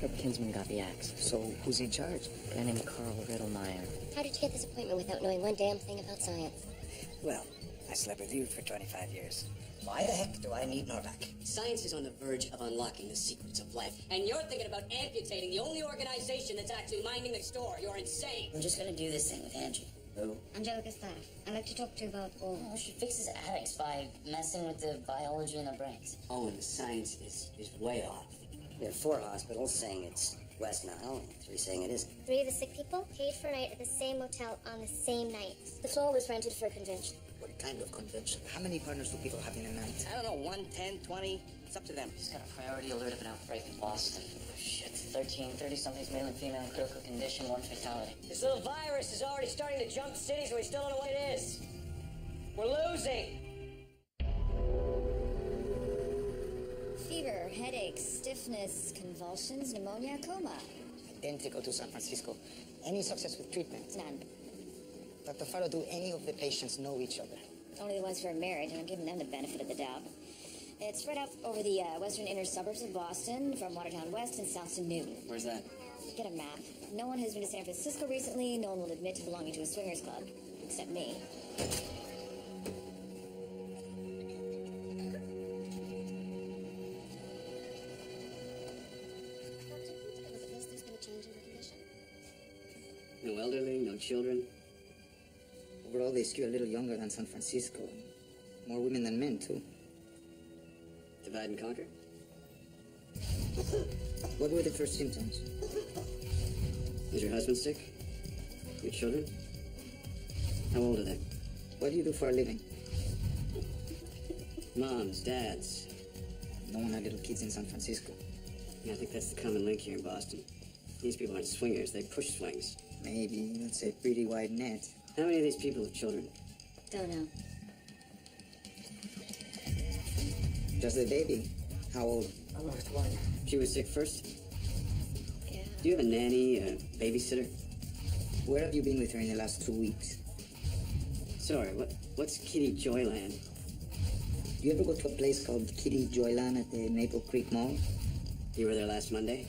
Her kinsman got the axe. So, who's in charge? A guy named Carl Riddlemeyer. How did you get this appointment without knowing one damn thing about science? Well, I slept with you for 25 years. Why the heck do I need Norvac? Science is on the verge of unlocking the secrets of life. And you're thinking about amputating the only organization that's actually minding the store. You're insane. I'm just gonna do this thing with Angie. Who? Angelica's staff. I'd like to talk to you about all. Oh, she fixes addicts by messing with the biology in their brains. Oh, and the science is way off. There are 4 hospitals saying it's West Nile, and 3 saying it isn't. 3 of the sick people paid for a night at the same motel on the same night. The floor was rented for a convention. What kind of convention? How many partners do people have in a night? I don't know, 1, 10, 20. It's up to them. He's got a priority alert of an outbreak in Boston. Shit, 13, 30-somethings, male and female in critical condition, 1 fatality. This little virus is already starting to jump cities and we still don't know what it is. We're losing. Fever, headaches, stiffness, convulsions, pneumonia, coma. Identical to San Francisco. Any success with treatment? None. Dr. Faro, do any of the patients know each other? Only the ones who are married, and I'm giving them the benefit of the doubt. It's spread out over the western inner suburbs of Boston, from Watertown West and south to Newton. Where's that? Get a map. No one has been to San Francisco recently. No one will admit to belonging to a swingers club. Except me. There's been a change in the condition. No elderly, no children. Overall, they skew a little younger than San Francisco. More women than men, too. Divide and conquer? What were the first symptoms? Is your husband sick? Your children? How old are they? What do you do for a living? Moms, dads. No one had little kids in San Francisco. Yeah, I think that's the common link here in Boston. These people aren't swingers, they push swings. Maybe, that's a pretty wide net. How many of these people have children? Don't know. Just the baby. How old? Almost 1. She was sick first? Yeah. Do you have a nanny, a babysitter? Where have you been with her in the last 2 weeks? Sorry, what's Kitty Joyland? Do you ever go to a place called Kitty Joyland at the Maple Creek Mall? You were there last Monday?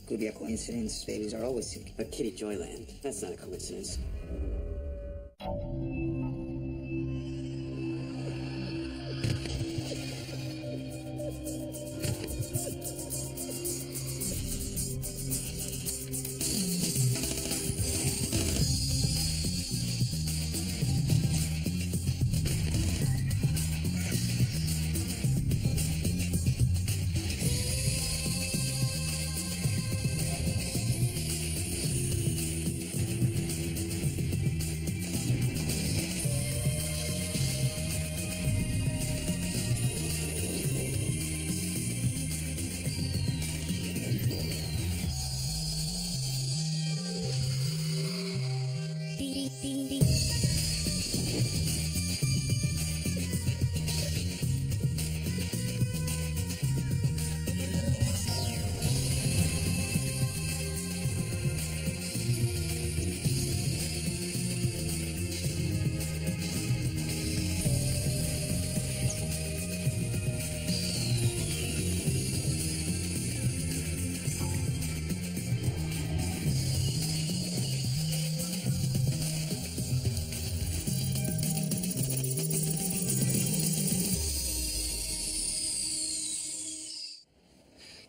Could be a coincidence. Babies are always sick. But Kitty Joyland, that's not a coincidence.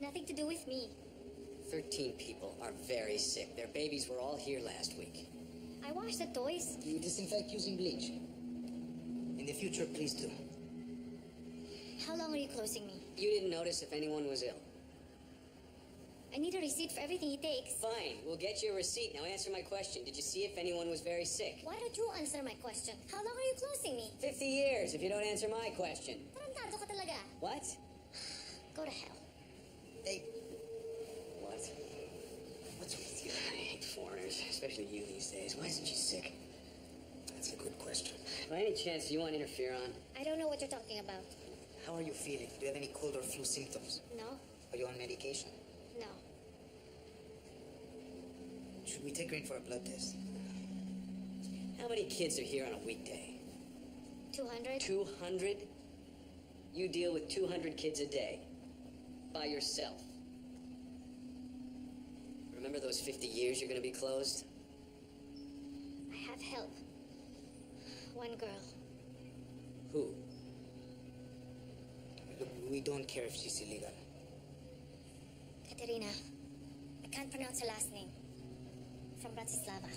Nothing to do with me. 13 people are very sick. Their babies were all here last week. I washed the toys. You disinfect using bleach. In the future, please do. How long are you closing me? You didn't notice if anyone was ill. I need a receipt for everything he takes. Fine, we'll get you a receipt. Now answer my question. Did you see if anyone was very sick? Why don't you answer my question? How long are you closing me? 50 years if you don't answer my question. Tarantado ka talaga. What? Go to hell. Hey, What? What's with you? I hate foreigners, especially you these days. Why isn't she sick? that's a good question. By any chance, do you want interferon? I don't know what you're talking about. How are you feeling? Do you have any cold or flu symptoms? No? Are you on medication? No. Should we take her in for a blood test? How many kids are here on a weekday? 200? 200? You deal with 200 kids a day. By yourself. Remember those 50 years you're gonna be closed? I have help. One girl. Who? Look, we don't care if she's illegal. Katerina. I can't pronounce her last name. From Bratislava.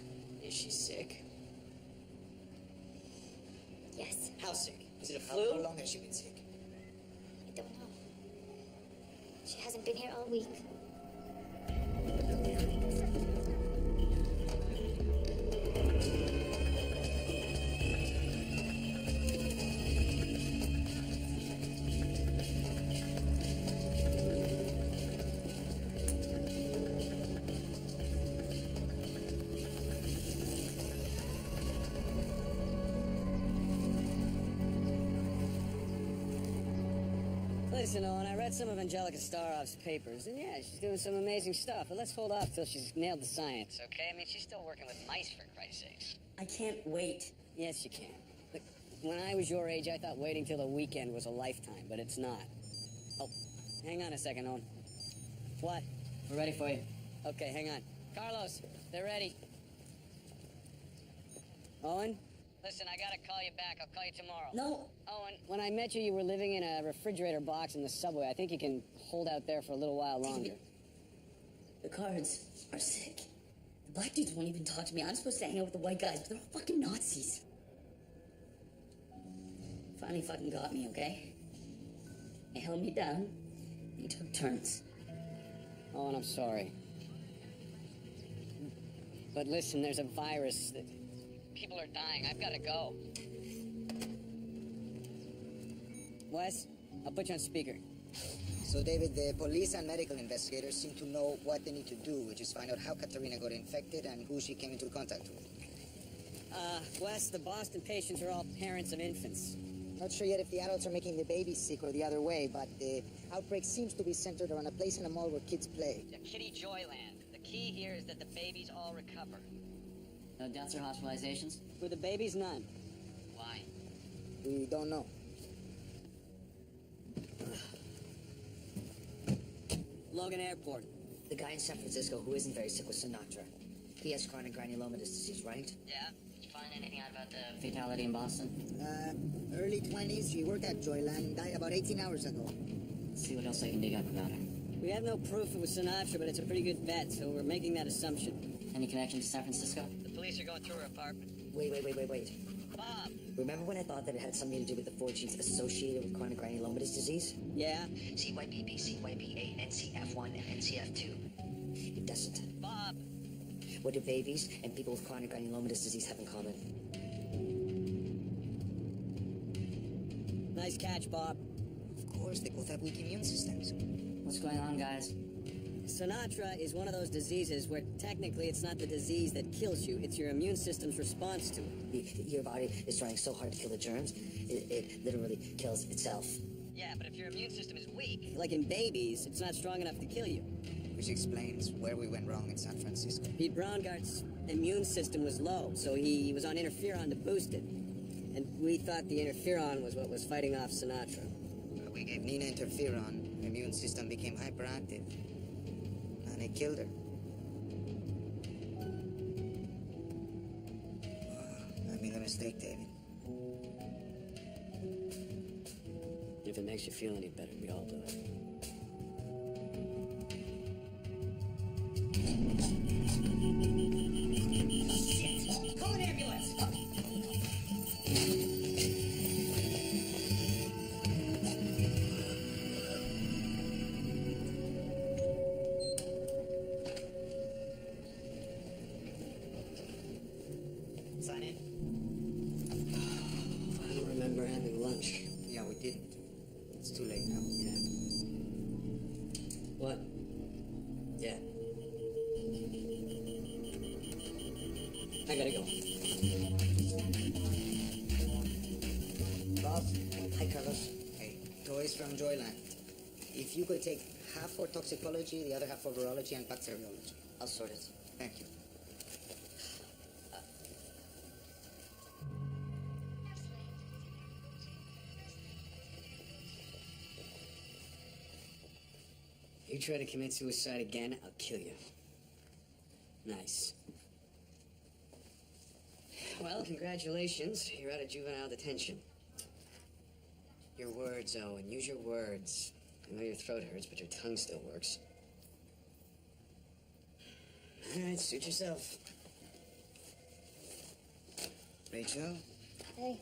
Is she sick? Yes. How sick? Is it a How flu? long has she been sick? I don't know. She hasn't been here all week. Listen, Owen, I read some of Angelica Starov's papers, and yeah, she's doing some amazing stuff, but let's hold off till she's nailed the science, okay? I mean, she's still working with mice, for Christ's sakes. I can't wait. Yes, you can. Look, when I was your age, I thought waiting till the weekend was a lifetime, but it's not. Oh, hang on a second, Owen. What? We're ready for you. Okay, hang on. Carlos, they're ready. Owen? Listen, I gotta call you back. I'll call you tomorrow. No. Owen, when I met you, you were living in a refrigerator box in the subway. I think you can hold out there for a little while longer. The cards are sick. The black dudes won't even talk to me. I'm supposed to hang out with the white guys, but they're all fucking Nazis. Finally fucking got me, okay? They held me down. They took turns. Owen, I'm sorry. But listen, there's a virus that... People are dying. I've gotta go. Wes, I'll put you on speaker. So, David, the police and medical investigators seem to know what they need to do, which is find out how Katerina got infected and who she came into contact with. Wes, the Boston patients are all parents of infants. Not sure yet if the adults are making the babies sick or the other way, but the outbreak seems to be centered around a place in a mall where kids play. The Kitty Joyland. The key here is that the babies all recover. No deaths or hospitalizations? With the babies, none. Why? We don't know. Logan Airport. The guy in San Francisco who isn't very sick with Sinatra. He has chronic granulomatous disease, right? Yeah? Did you find anything out about the fatality in Boston? Early 20s, she worked at Joyland, died about 18 hours ago. Let's see what else I can dig up about her. We have no proof it was Sinatra, but it's a pretty good bet, so we're making that assumption. Any connection to San Francisco? The police are going through her apartment. Wait. Bob! Remember when I thought that it had something to do with the 4 genes associated with chronic granulomatous disease? Yeah? CYPP, CYP8, NCF1, and NCF2. It doesn't. Bob! What do babies and people with chronic granulomatous disease have in common? Nice catch, Bob. Of course, they both have weak immune systems. What's going on, guys? Sinatra is one of those diseases where technically it's not the disease that kills you, it's your immune system's response to it. Your body is trying so hard to kill the germs, it literally kills itself. Yeah, but if your immune system is weak, like in babies, it's not strong enough to kill you. Which explains where we went wrong in San Francisco. Pete Braungart's immune system was low, so he was on interferon to boost it. And we thought the interferon was what was fighting off Sinatra. We gave Nina interferon, her immune system became hyperactive. And it killed her. I made a mistake, David. If it makes you feel any better, we all do it. Call an ambulance! Sign in. I don't remember having lunch. Yeah, we didn't. It's too late now. Yeah. What? Yeah. I gotta go. Bob? Hi, Carlos. Hey, toys from Joyland. If you could take half for toxicology, the other half for virology and bacteriology. I'll sort it. Thank you. You try to commit suicide again, I'll kill you. Nice. Well, congratulations. You're out of juvenile detention. Your words, Owen. Use your words. I know your throat hurts, but your tongue still works. All right, suit yourself. Rachel, Hey,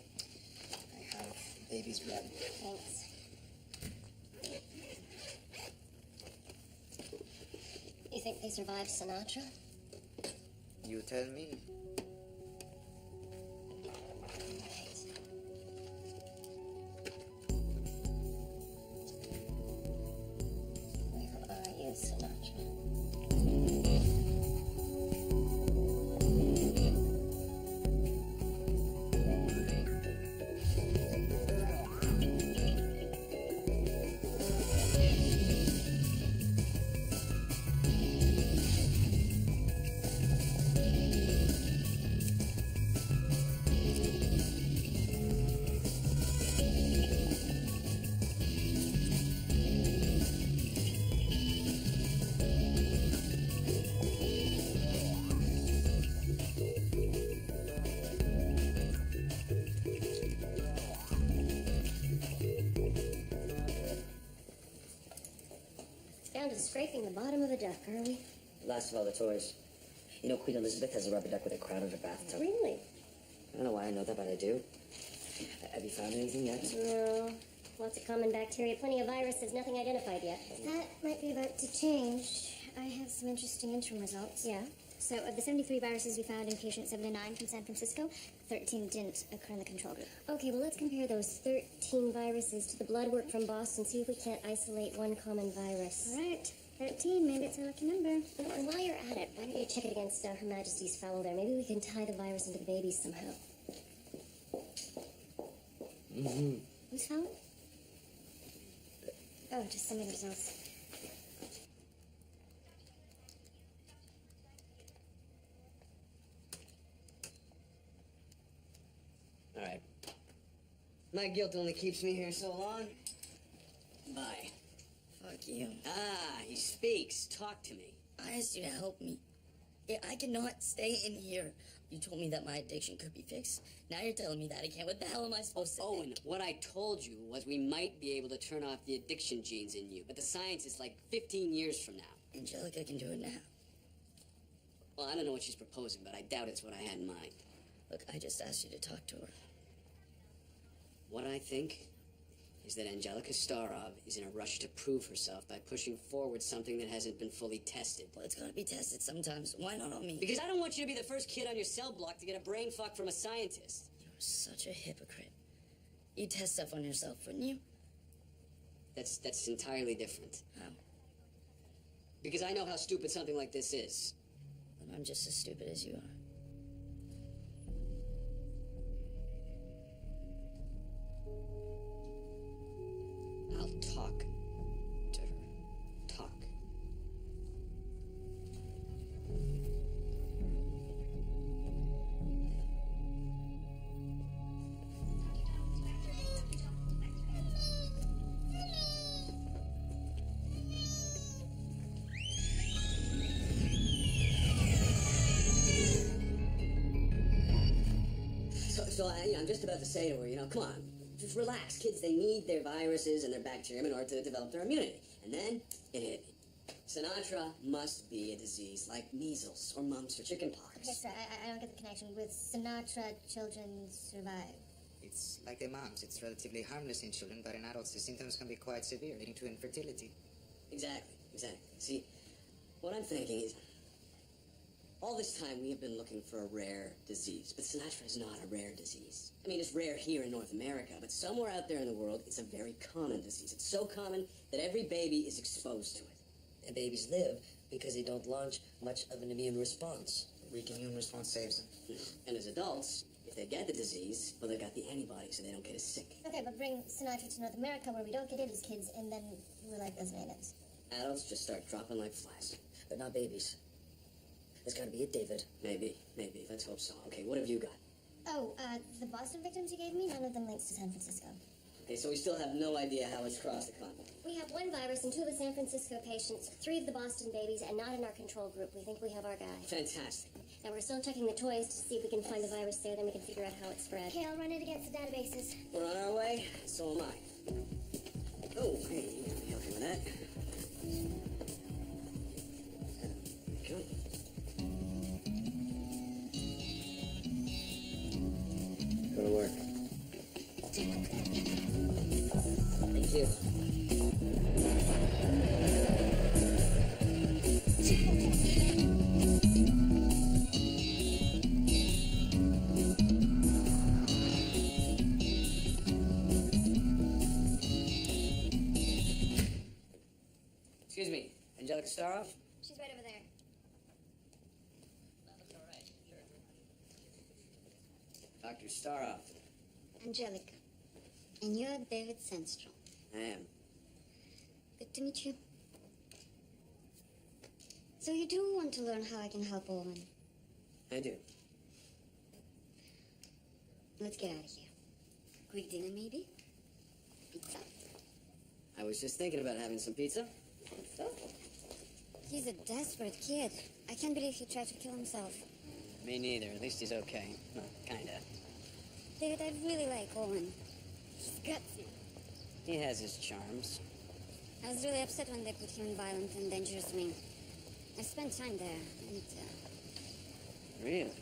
I have baby's blood. thanks. You think they survived Sinatra? You tell me. Where are you, Sinatra? Down to scraping the bottom of the duck, are we? Last of all the toys. You know, Queen Elizabeth has a rubber duck with a crown in her bathtub. Really? I don't know why I know that, but I do. Have you found anything yet? No. Lots of common bacteria, plenty of viruses, nothing identified yet. That might be about to change. I have some interesting interim results. Yeah? So, of the 73 viruses we found in patient 79 from San Francisco, 13 didn't occur in the control group. Okay, well, let's compare those 13 viruses to the blood work from Boston, see if we can't isolate one common virus. All right, 13. Maybe it's a lucky number. And while you're at it, why don't you check it against Her Majesty's fowl there? Maybe we can tie the virus into the babies somehow. Mm-hmm. Who's fowl? Oh, just some of the results. All right. My guilt only keeps me here so long. Bye. Fuck you. Ah, he speaks. Talk to me. I asked you to help me. Yeah, I cannot stay in here. You told me that my addiction could be fixed. Now you're telling me that I can't. What the hell am I supposed to Owen, what I told you was we might be able to turn off the addiction genes in you, but the science is like 15 years from now. Angelica can do it now. Well, I don't know what she's proposing, but I doubt it's what I had in mind. Look, I just asked you to talk to her. What I think is that Angelica Starov is in a rush to prove herself by pushing forward something that hasn't been fully tested. Well, it's gotta be tested sometimes. Why not on me? Because I don't want you to be the first kid on your cell block to get a brain fuck from a scientist. You're such a hypocrite. You test stuff on yourself, wouldn't you? That's entirely different. How? Because I know how stupid something like this is. Then I'm just as stupid as you are. I'll talk to her. Talk. I'm just about to say to her, come on, just relax. Kids, they need their viruses and their bacterium in order to develop their immunity. And then it hit me. Sinatra must be a disease like measles or mumps or chickenpox. Okay, sir, I don't get the connection. With Sinatra, children survive. It's like the mumps. It's relatively harmless in children, but in adults the symptoms can be quite severe, leading to infertility. Exactly. See, what I'm thinking is, all this time we have been looking for a rare disease, but Sinatra is not a rare disease. I mean, it's rare here in North America, but somewhere out there in the world, it's a very common disease. It's so common that every baby is exposed to it. And babies live because they don't launch much of an immune response. A weak immune response saves them. And as adults, if they get the disease, well, they've got the antibodies, so they don't get as sick. Okay, but bring Sinatra to North America where we don't get it as kids, and then we're like those natives. Adults just start dropping like flies. But not babies. There's gotta be a David. Maybe. Let's hope so. Okay, what have you got? Oh, the Boston victims you gave me, none of them links to San Francisco. Okay, so we still have no idea how it's crossed the continent. We have one virus in 2 of the San Francisco patients, 3 of the Boston babies, and not in our control group. We think we have our guy. Fantastic. Now we're still checking the toys to see if we can find the virus there, then we can figure out how it spread. Okay, I'll run it against the databases. We're on our way, so am I. Oh, hey, you gotta be helping with that. There we go. Go to work. Thank you. Excuse me, Angelica Staroff? She's right over there. That's all right, sure. Dr. Staroff. Angelica. And you're David Sandstrom. I am. Good to meet you. So you do want to learn how I can help Owen. I do. Let's get out of here. Quick dinner, maybe? Pizza. I was just thinking about having some pizza. So? He's a desperate kid. I can't believe he tried to kill himself. Me neither. At least he's okay. Well, kinda. David, I really like Owen. He's gutsy. He has his charms. I was really upset when they put him in violent and dangerous wing. I spent time there, and, Really?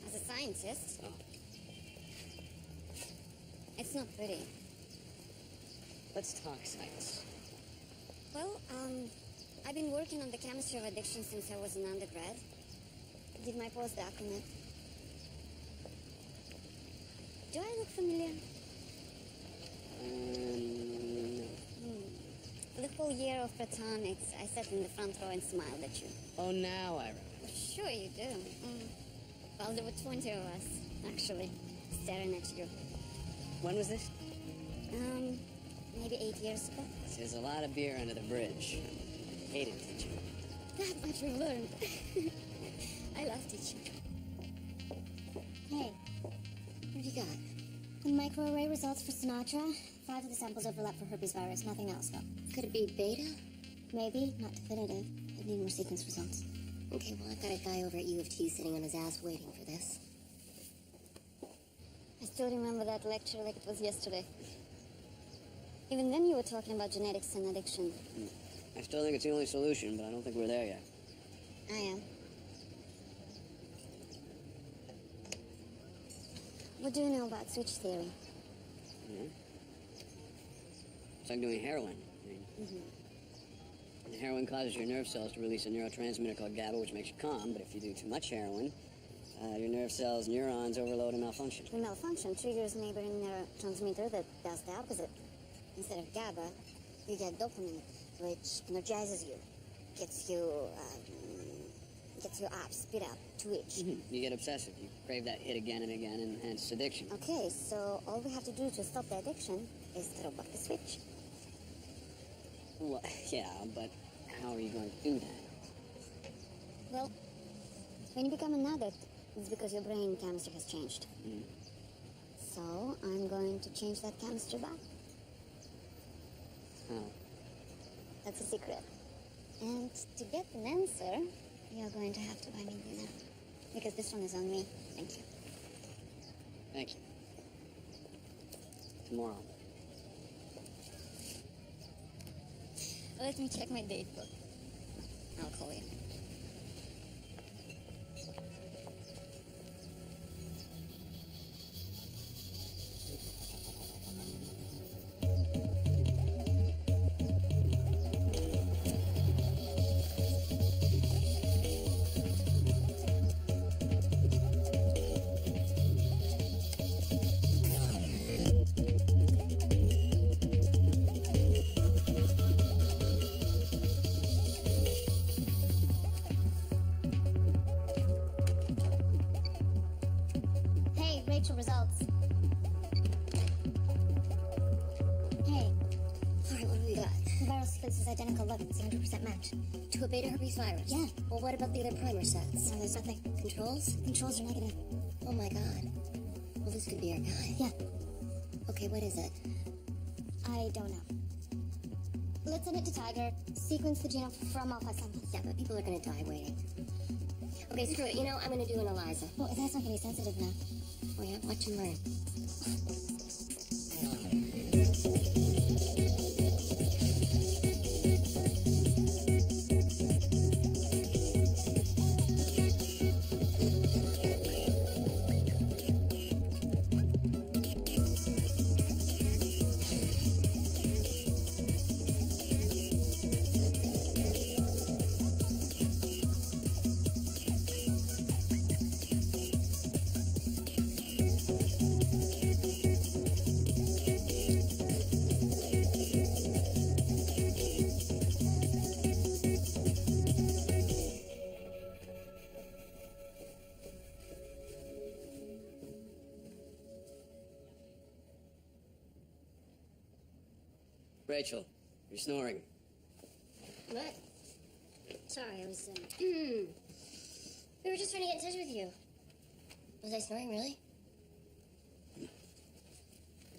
as a scientist, Oh. it's not pretty. Let's talk science. Well, I've been working on the chemistry of addiction since I was an undergrad. I did my postdoc on it. Do I look familiar? No. For the whole year of platonics, I sat in the front row and smiled at you. Oh, now I remember. Sure you do. Well, there were 20 of us, actually, staring at you. When was this? Maybe 8 years ago. There's a lot of beer under the bridge. Hated teaching. That much we've learned. I love teaching. Hey, what have you got? The microarray results for Sinatra. 5 of the samples overlap for herpes virus, nothing else, though. Could it be beta? Maybe, not definitive. I'd need more sequence results. Okay, well, I've got a guy over at U of T sitting on his ass waiting for this. I still remember that lecture like it was yesterday. Even then you were talking about genetics and addiction. I still think it's the only solution, but I don't think we're there yet. I am. What do you know about switch theory? It's like doing heroin. The heroin causes your nerve cells to release a neurotransmitter called GABA, which makes you calm, but if you do too much heroin, your nerve cells, neurons overload and malfunction. The malfunction triggers neighboring neurotransmitter that does the opposite. Instead of GABA, you get dopamine, which energizes you, gets you up, speed up, twitch. You get obsessive. You crave that hit again and again, and hence it's addiction. Okay, so all we have to do to stop the addiction is throw back the switch. Well, yeah, but how are you going to do that? Well, when you become an addict, it's because your brain chemistry has changed. So I'm going to change that chemistry back. How? That's a secret. And to get an answer, you're going to have to buy me dinner. Because this one is on me. Thank you. Thank you. Tomorrow. Let me check my date book. I'll call you. Results. Hey. Alright, what do we got? The viral sequence is identical. Look, it's 100% match. To a beta herpes virus? Yeah. Well, what about the other primer sets? No, there's nothing. Controls? Controls are negative. Oh my god. Well, this could be our guy. Yeah. Okay, what is it? I don't know. Let's send it to Tiger, sequence the genome from all 5 samples. Yeah, but people are gonna die waiting. Okay, screw it. You know, I'm gonna do an ELISA. Well, that's not gonna be sensitive enough. Oh yeah, watch and learn. Rachel, you're snoring. What? Sorry, I was, we were just trying to get in touch with you. Was I snoring, really?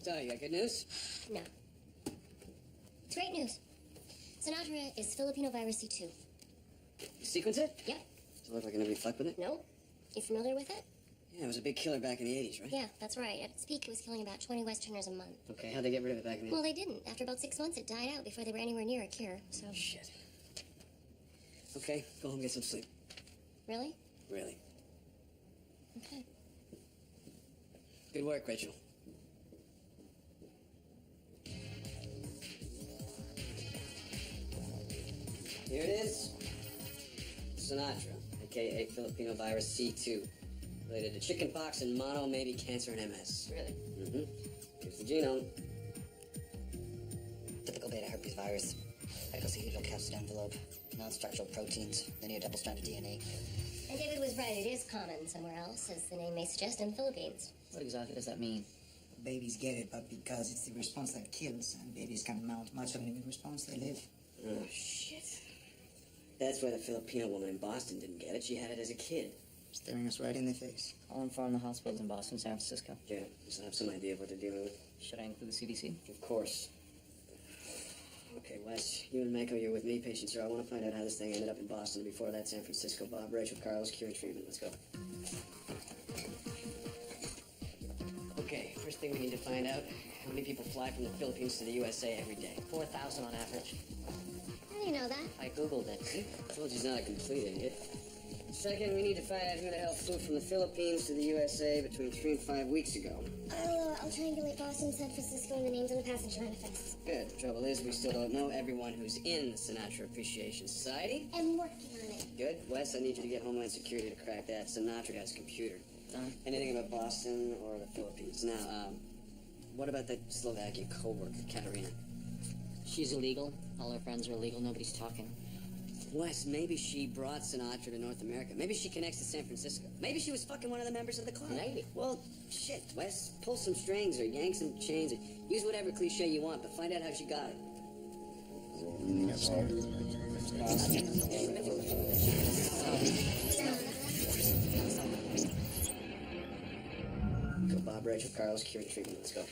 So, you got good news? No. It's great news. Sinatra is Filipino virus C2. You sequence it? Yep. Does it look like anybody fucked with it? No? You familiar with it? Yeah, it was a big killer back in the 80s, right? Yeah, that's right. At its peak, it was killing about 20 Westerners a month. Okay, how'd they get rid of it back in the 80s? Well, they didn't. After about 6 months, it died out before they were anywhere near a cure, so... Shit. Okay, go home and get some sleep. Really? Really. Okay. Good work, Rachel. Here it is. Sinatra, aka Filipino virus C2. Related to chickenpox and mono, maybe cancer and MS. Really? Mm-hmm. Here's the genome. Typical beta herpes virus. Icosahedral capsid envelope. Non-structural proteins. Linear double-stranded DNA. And David was right. It is common somewhere else, as the name may suggest, in the Philippines. What exactly does that mean? Babies get it, but because it's the response that kills, and babies can't mount much of an immune response, they live. Oh, shit. That's why the Filipino woman in Boston didn't get it. She had it as a kid. Staring us right in the face. I'll inform the hospitals in Boston, San Francisco. Yeah, just have some idea of what they're dealing with. Should I include the CDC? Of course. Okay, Wes, you and Mako, you're with me, patient sir. I want to find out how this thing ended up in Boston and before that, San Francisco. Bob, Rachel, Carlos, cure and treatment. Let's go. Okay, first thing we need to find out, how many people fly from the Philippines to the USA every day? 4,000 on average. How do you know that? I Googled it. See? I told you he's not a complete idiot. Second, we need to find out who the hell flew from the Philippines to the USA between 3 and 5 weeks ago. I'll triangulate Boston, San Francisco, and the names on the passenger manifests. Good. The trouble is, we still don't know everyone who's in the Sinatra Appreciation Society. I'm working on it. Good. Wes, I need you to get Homeland Security to crack that Sinatra guy's computer. Done. Anything about Boston or the Philippines. Now, what about that Slovakian co-worker, Katerina? She's illegal. All her friends are illegal. Nobody's talking. Wes, maybe she brought Sinatra to North America. Maybe she connects to San Francisco. Maybe she was fucking one of the members of the club. Maybe. Well, shit, Wes. Pull some strings or yank some chains or use whatever cliche you want, but find out how she got it. Go, Bob, Rachel, Carlos, cure and treatment. Let's go.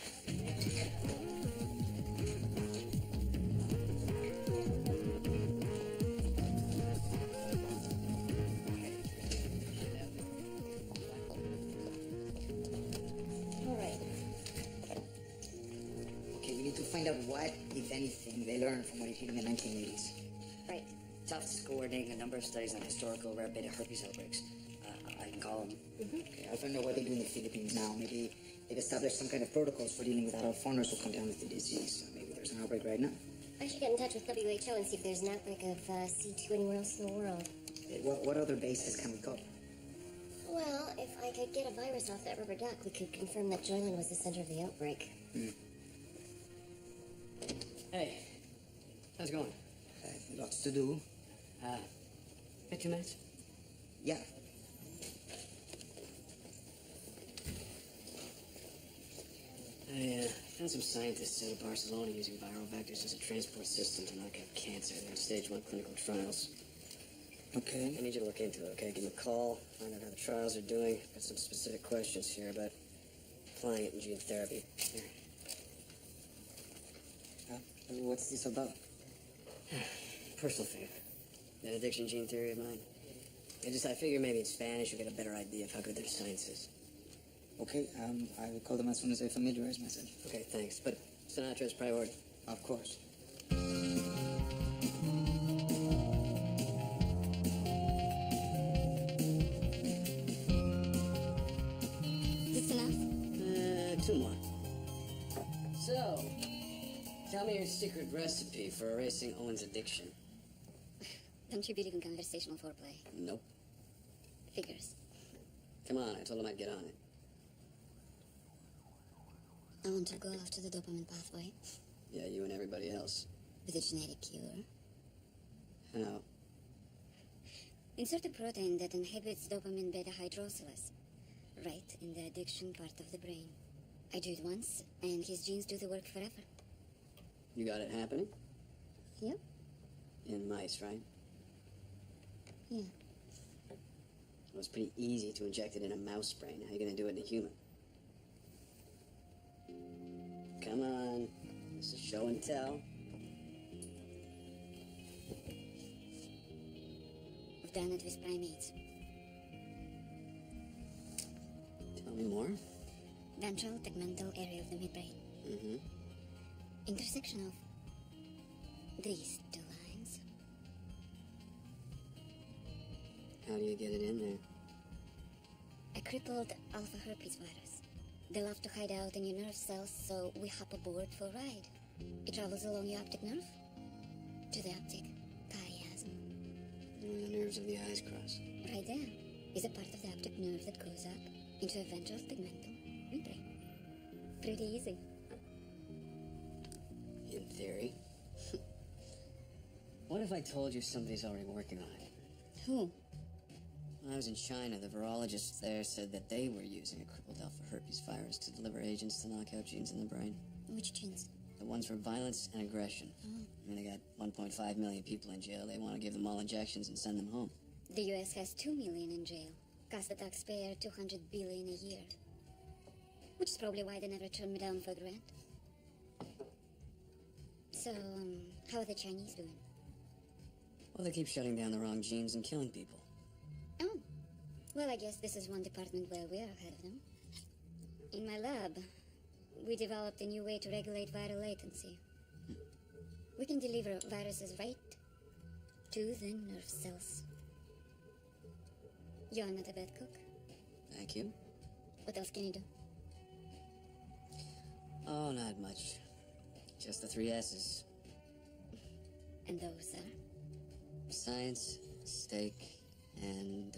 Find out what, if anything, they learned from what it hit in the 1980s. Right. Tufts is coordinating a number of studies on historical rare beta herpes outbreaks. I can call them. Okay, I'll find out what they do in the Philippines now. Maybe they've established some kind of protocols for dealing with adult foreigners who come down with the disease. Maybe there's an outbreak right now. I should get in touch with WHO and see if there's an outbreak of C2 anywhere else in the world. What other bases can we cover? Well, if I could get a virus off that rubber duck, we could confirm that Joyland was the center of the outbreak. Hey, how's it going? Lots to do. Got 2 minutes? Yeah. I found some scientists out of Barcelona using viral vectors as a transport system to knock out cancer. They're in stage 1 clinical trials. Okay. I need you to look into it, okay? Give them a call, find out how the trials are doing. Got some specific questions here about applying it in gene therapy. Here. What's this about? Personal favor. That addiction gene theory of mine. I figure maybe in Spanish you'll get a better idea of how good their science is. Okay, I will call them as soon as I familiarize myself. Okay, thanks. But Sinatra's priority. Of course. This enough? 2 more. So, tell me your secret recipe for erasing Owen's addiction. Don't you believe in conversational foreplay? Nope. Figures. Come on, I told him I'd get on it. I want to go after the dopamine pathway Yeah, you and everybody else. with a genetic cure. How? Insert a protein that inhibits dopamine beta hydroxylase, right in the addiction part of the brain. I do it once, and his genes do the work forever. You got it happening? Yep. In mice, right? Yeah. Well, it's pretty easy to inject it in a mouse brain. How are you gonna do it in a human? Come on. This is show and tell. We've done it with primates. Tell me more. Ventral tegmental area of the midbrain. Mm-hmm. Intersection of these two lines. How do you get it in there? A crippled alpha herpes virus. They love to hide out in your nerve cells, so we hop aboard for a ride. It travels along your optic nerve to the optic chiasm. Where the nerves of the eyes cross. Right there is a part of the optic nerve that goes up into a ventral tegmental midbrain. Pretty easy. In theory. What if I told you somebody's already working on it? Who? When I was in China, the virologists there said that they were using a crippled alpha herpes virus to deliver agents to knock out genes in the brain. Which genes? The ones for violence and aggression. I mean, they got 1.5 million people in jail. They want to give them all injections and send them home. The U.S. has 2 million in jail. Cost the taxpayer $200 billion a year. Which is probably why they never turned me down for a grant. So, how are the Chinese doing? Well, they keep shutting down the wrong genes and killing people. Oh, well, I guess this is one department where we're ahead of them. In my lab, we developed a new way to regulate viral latency. We can deliver viruses right to the nerve cells. You're not a bad cook. Thank you. What else can you do? Oh, not much. Just the 3 S's. And those are? Science, steak, and,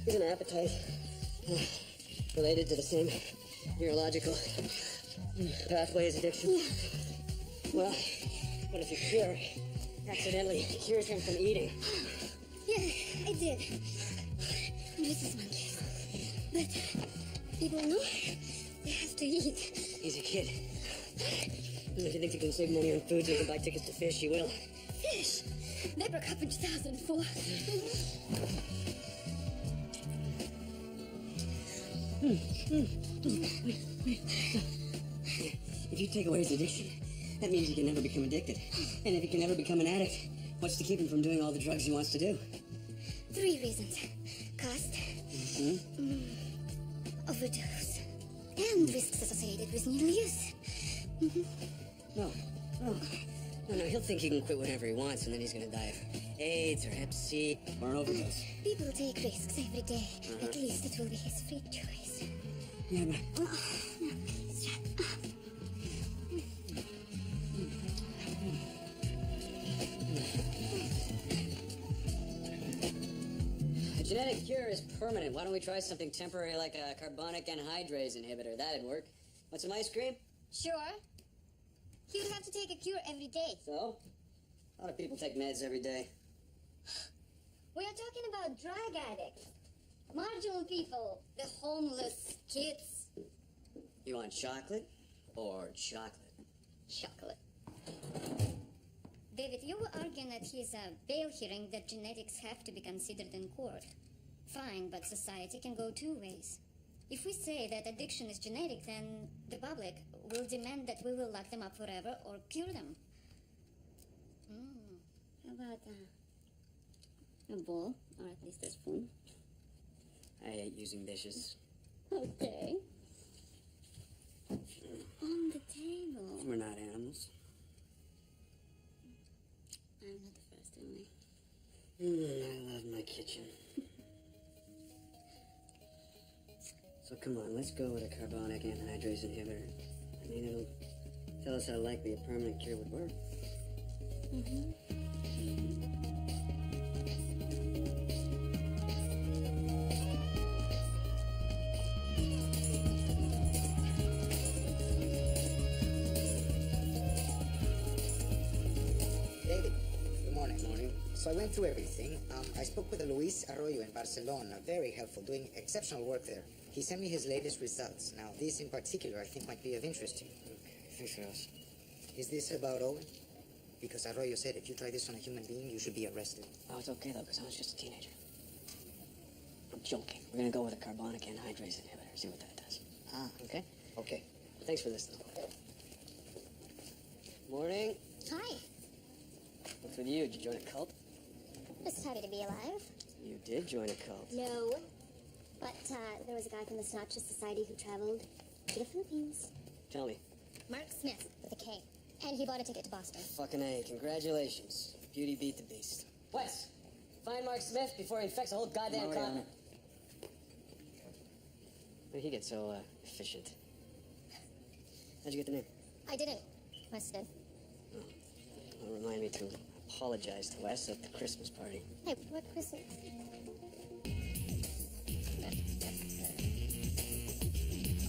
Isn't appetite related to the same neurological pathway as addiction? Well, what if your cure accidentally cures him from eating? Yeah, I did. This is monkeys. But people know they have to eat. He's a kid. If you think you can save money on food so you can buy tickets to fish, you will. Fish! They broke up in 2004. If you take away his addiction, that means he can never become addicted. And if he can never become an addict, what's to keep him from doing all the drugs he wants to do? 3 reasons. Cost, overdose, and risks associated with needle use. No. He'll think he can quit whenever he wants, and then he's gonna die of AIDS or Hep C or an overdose. People take risks every day. At least it will be his free choice. Yeah, but... A genetic cure is permanent. Why don't we try something temporary like a carbonic anhydrase inhibitor? That'd work. Want some ice cream? Sure. He would have to take a cure every day. So? A lot of people take meds every day. We are talking about drug addicts, marginal people, the homeless kids. You want chocolate or chocolate? Chocolate. David, you were arguing at his bail hearing that genetics have to be considered in court. Fine, but society can go two ways. If we say that addiction is genetic, then the public will demand that we will lock them up forever or cure them. How about a bowl, or at least a spoon? I hate using dishes. Okay. On the table. We're not animals. I'm not the first, am I? I love my kitchen. So come on, let's go with a carbonic anhydrase inhibitor. I mean, it'll tell us how likely a permanent cure would work. David, good morning. Morning. So I went through everything. I spoke with Luis Arroyo in Barcelona. Very helpful, doing exceptional work there. He sent me his latest results. Now, this in particular I think might be of interest to you. Okay, thanks for us. Is this about Owen? Because Arroyo said if you try this on a human being, you should be arrested. Oh, it's okay, though, because I was just a teenager. I'm joking. We're going to go with a carbonic anhydrase inhibitor, see what that does. Ah, Okay? okay. Thanks for this, though. Morning. Hi. What's with you? Did you join a cult? Just happy to be alive. You did join a cult. No. But there was a guy from the Sinatra Society who traveled to the Philippines. Tell me. Mark Smith with a K. And he bought a ticket to Boston. Fucking A. Congratulations. Beauty beat the beast. Wes, find Mark Smith before he infects the whole goddamn continent. When did he get so efficient? How'd you get the name? I didn't. Wes did. Well, remind me to apologize to Wes at the Christmas party. Hey, what Christmas?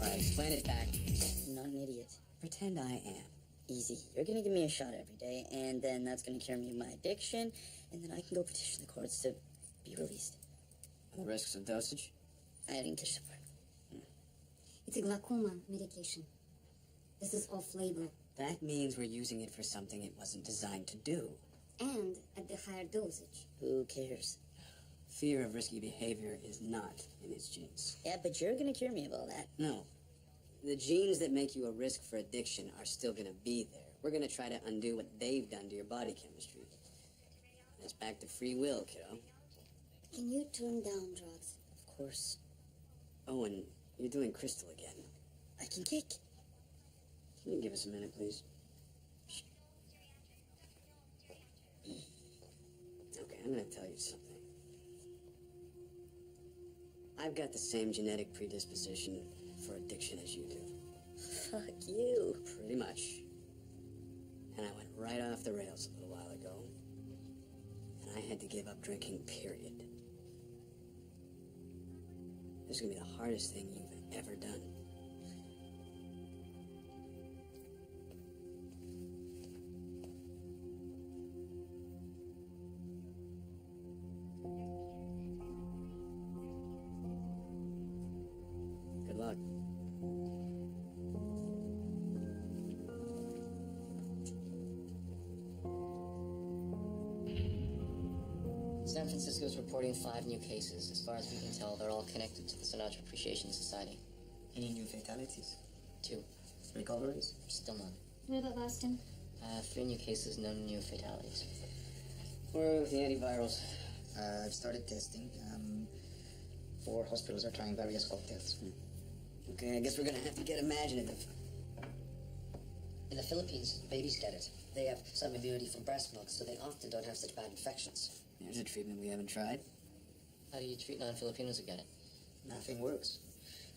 All right, explain it back. I'm not an idiot. Pretend I am. Easy. You're gonna give me a shot every day, and then that's gonna cure me of my addiction, and then I can go petition the courts to be released. And the risks of dosage? I didn't catch the part. It's a glaucoma medication. This is off-label That means we're using it for something it wasn't designed to do. and at the higher dosage. Who cares? Fear of risky behavior is not in its genes. Yeah, but you're gonna cure me of all that. No. The genes that make you a risk for addiction are still going to be there. We're going to try to undo what they've done to your body chemistry. It's back to free will, kiddo. Can you turn down drugs? Of course. Oh, and you're doing crystal again. I can kick. Can you give us a minute, please? Okay, I'm going to tell you something. I've got the same genetic predisposition for addiction as you do. Fuck you. Pretty much. And I went right off the rails a little while ago. And I had to give up drinking, period. This is going to be the hardest thing you've ever done. Good luck. San Francisco's reporting 5 new cases. As far as we can tell, they're all connected to the Sinatra Appreciation Society. Any new fatalities? 2. Recoveries? Still none. What about Boston? 3 new cases, no new fatalities. Where with the antivirals? I've started testing. 4 hospitals are trying various cocktails. Okay, I guess we're gonna have to get imaginative. In the Philippines, babies get it. They have some immunity from breast milk, so they often don't have such bad infections. There's a treatment we haven't tried. How do you treat non-Filipinos who get it? Nothing works.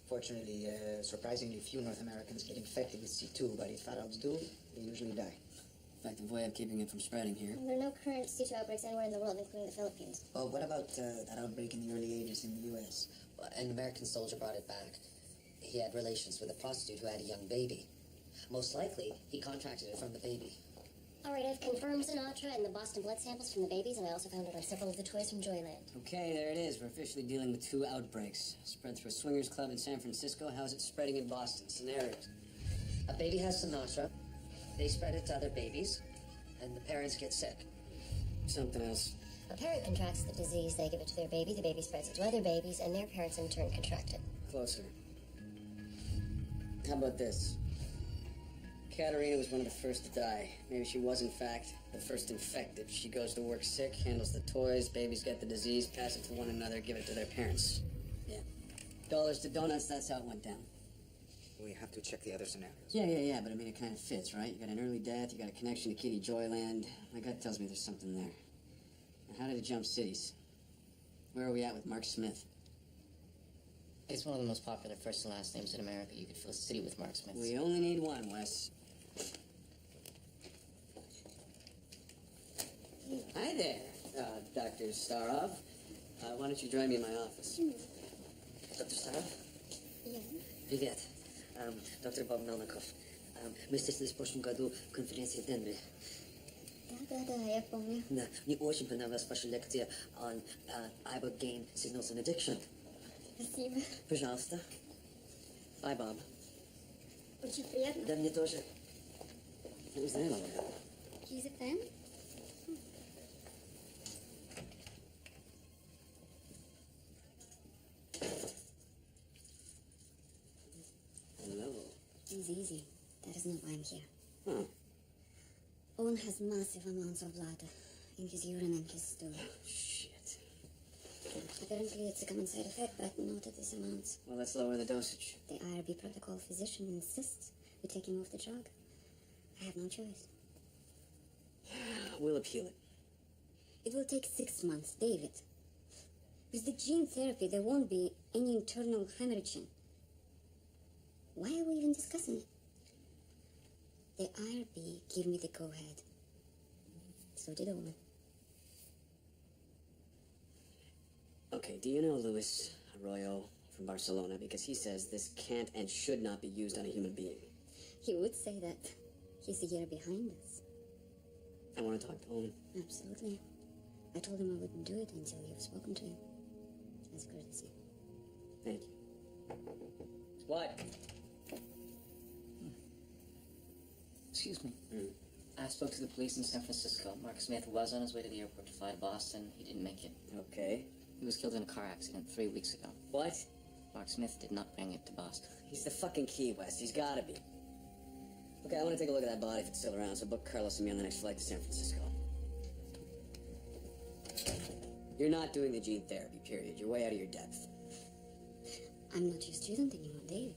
Fortunately, surprisingly few North Americans get infected with C2, but if adults do, they usually die. Effective way of keeping it from spreading here. There are no current C2 outbreaks anywhere in the world, including the Philippines. Oh, what about that outbreak in the early 80s in the U.S.? An American soldier brought it back. He had relations with a prostitute who had a young baby. Most likely, he contracted it from the baby. All right, I've confirmed Sinatra and the Boston blood samples from the babies, and I also found it on several of the toys from Joyland. Okay, there it is. We're officially dealing with 2 outbreaks. Spread through a swingers club in San Francisco. How's it spreading in Boston? Scenarios. A baby has Sinatra. They spread it to other babies. and the parents get sick. Something else. A parent contracts the disease, they give it to their baby, the baby spreads it to other babies, and their parents in turn contract it. Closer. How about this? Katerina was one of the first to die. Maybe she was, in fact, the first infected. She goes to work sick, handles the toys, babies get the disease, pass it to one another, give it to their parents. Yeah. Dollars to donuts, that's how it went down. We have to check the other scenarios. Yeah, but I mean, it kind of fits, right? You got an early death, you got a connection to Kitty Joyland. My gut tells me there's something there. And how did it jump cities? Where are we at with Mark Smith? It's one of the most popular first and last names in America. You could fill a city with Mark Smiths. We only need one, Wes. Hi there, Dr. Starov. Why don't you join me in my office? Dr. Starov? Yeah. Привет. Доктор Боб Melnikov. Мы встретились в прошлом году в конференции в Денвере. Да, я помню. Да, мне очень понравилась ваша лекция on ibogaine signals and addiction. Спасибо. Пожалуйста. Bye, Bob. Очень приятно. Да, мне тоже. What was that all about? He's a fan? Hello. Easy. That is not why I'm here. Huh. Owen has massive amounts of blood in his urine and his stool. Shit. Apparently it's a common side effect, but not at this amount. Well, let's lower the dosage. The IRB protocol physician insists we take him off the drug. I have no choice. We'll appeal it. It will take 6 months, David. With the gene therapy, there won't be any internal hemorrhaging. Why are we even discussing it? The IRB gave me the go-ahead. So did Owen. Okay, do you know Luis Arroyo from Barcelona? Because he says this can't and should not be used on a human being. He would say that. He's a year behind us. I want to talk to Owen. Absolutely. I told him I wouldn't do it until you've spoken to him. As a courtesy. Thank you. What? Excuse me. I spoke to the police in San Francisco. Mark Smith was on his way to the airport to fly to Boston. He didn't make it. Okay. He was killed in a car accident 3 weeks ago. What? Mark Smith did not bring it to Boston. He's the fucking key, West. He's gotta be. Okay, I want to take a look at that body if it's still around, so book Carlos and me on the next flight to San Francisco. You're not doing the gene therapy, period. You're way out of your depth. I'm not your student anymore, David.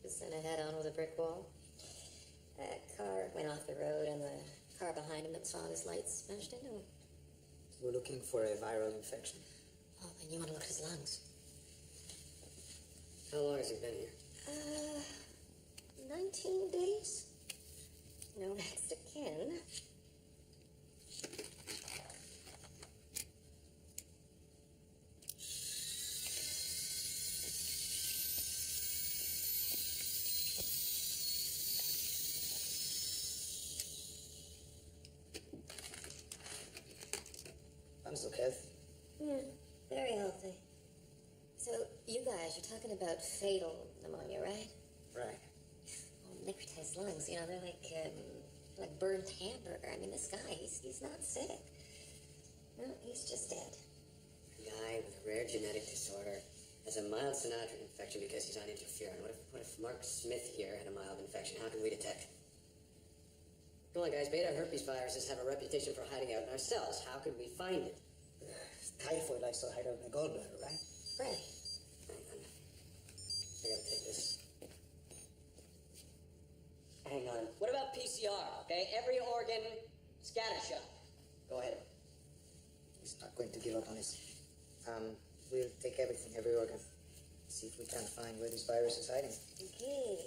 Sent ahead on with a brick wall. A car went off the road and the car behind him that saw his lights smashed into him. We're looking for a viral infection. Oh, and you want to look at his lungs? How long has he been here? 19 days. No next of kin. I'm so healthy. Yeah, very healthy. So, you guys, you're talking about fatal pneumonia, right? Right. Oh, look at his lungs. You know, they're like burnt hamburger. I mean, this guy, he's not sick. No, he's just dead. A guy with a rare genetic disorder has a mild Sinatra infection because he's on interferon. What if Mark Smith here had a mild infection? How can we detect? Come on, guys. Beta herpes viruses have a reputation for hiding out in our cells. How can we find it? Typhoid likes to hide out in the gallbladder, right? Right. Hang on. I gotta take this. Hang on. What about PCR, okay? Every organ, scattershot. Go ahead. He's not going to give up on us. We'll take everything, every organ. See if we can find where this virus is hiding. Okay.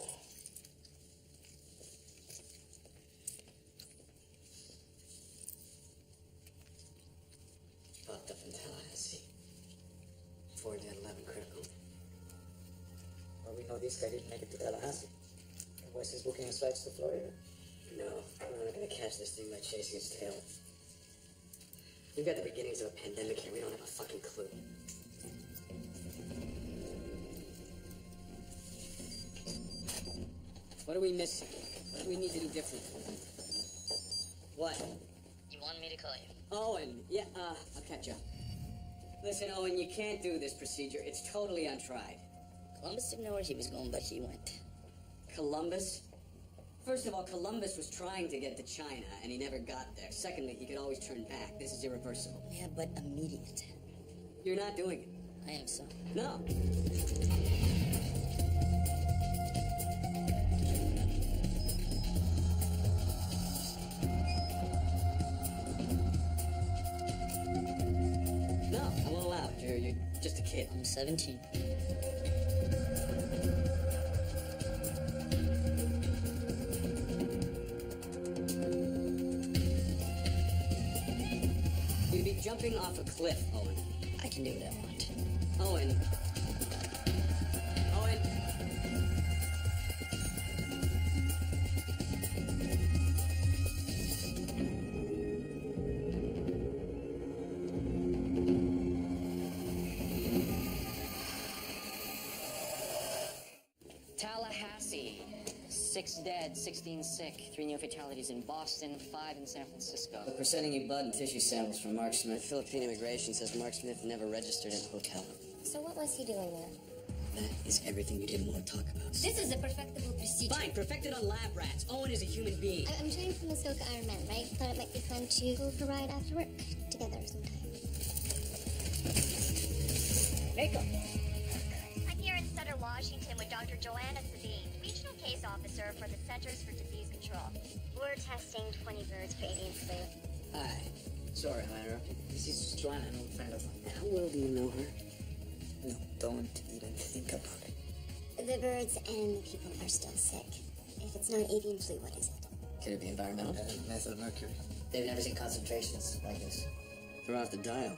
Popped up in Tallahassee. 4 dead, 11 critical. Well, we know this guy didn't make it to Tallahassee. And Wes is booking his flights to Florida. No, we're not gonna catch this thing by chasing its tail. We've got the beginnings of a pandemic here. We don't have a fucking clue. What are we missing? What do we need to do different? What? You wanted me to call you. Owen, yeah, I'll catch up. Listen, Owen, you can't do this procedure. It's totally untried. Columbus didn't know where he was going, but he went. Columbus? First of all, Columbus was trying to get to China, and he never got there. Secondly, he could always turn back. This is irreversible. Yeah, but immediate. You're not doing it. I am so. No. No, I won't allow it. You're just a kid. I'm 17. You'd be jumping off a cliff, Owen. I can do what I want. Owen. Owen. Tallahassee. 6 dead, 16 sick, 3 new fatalities in Boston, 5 in San Francisco. Look, we're sending you blood and tissue samples from Mark Smith. Philippine immigration says Mark Smith never registered in a hotel. So what was he doing there? That is everything you didn't want to talk about. This is a perfectible procedure. Fine, perfected on lab rats. Owen is a human being. I'm training for Muskoka Iron Man, right? Thought it might be fun to go for a ride after work together sometime. Makeup. I'm here in Sutter, Washington with Dr. Joanna Sabine, Regional Case Officer for the Centers for Disease Control. We're testing 20 birds for avian flu. Hi. Sorry, I interrupted. This is Joanna, an old friend of mine. How well do you know her? No, don't even think about it. The birds and the people are still sick. If it's not avian flu, what is it? Could it be environmental? Methyl mercury. They've never seen concentrations like this. Throw off the dial.